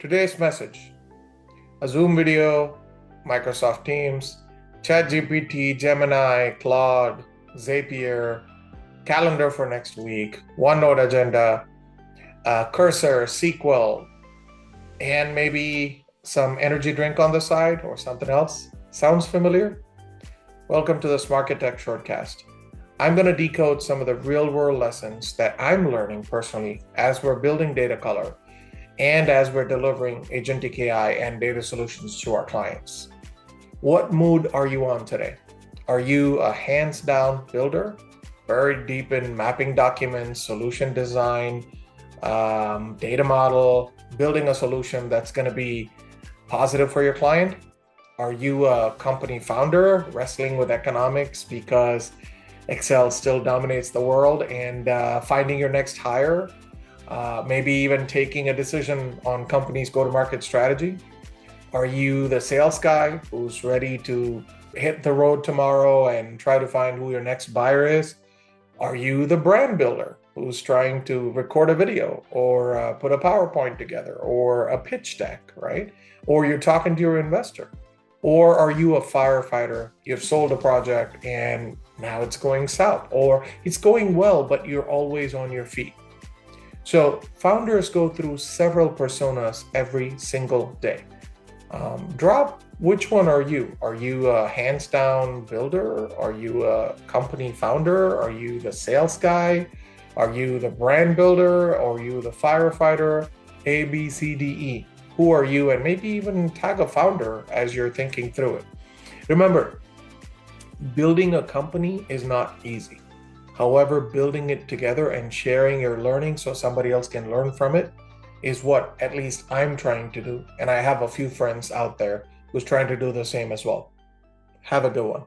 Today's message: a Zoom video, Microsoft Teams, ChatGPT, Gemini, Claude, Zapier, calendar for next week, OneNote agenda, Cursor, SQL, and maybe some energy drink on the side or something else. Sounds familiar? Welcome to the Smarketech Shortcast. I'm going to decode some of the real-world lessons that I'm learning personally as we're building data color and as we're delivering agentic AI and data solutions to our clients. What mood are you on today? Are you a hands-down builder, buried deep in mapping documents, solution design, data model, building a solution that's going to be positive for your client? Are you a company founder wrestling with economics because Excel still dominates the world and finding your next hire? Maybe even taking a decision on company's go-to-market strategy? Are you the sales guy who's ready to hit the road tomorrow and try to find who your next buyer is? Are you the brand builder who's trying to record a video or put a PowerPoint together or a pitch deck, right? Or you're talking to your investor? Or are you a firefighter? You've sold a project and now it's going south, or it's going well, but you're always on your feet. So founders go through several personas every single day. Drop, which one are you? Are you a hands-down builder? Are you a company founder? Are you the sales guy? Are you the brand builder? Are you the firefighter? A, B, C, D, E. Who are you? And maybe even tag a founder as you're thinking through it. Remember, building a company is not easy. However, building it together and sharing your learning so somebody else can learn from it is what at least I'm trying to do. And I have a few friends out there who's trying to do the same as well. Have a good one.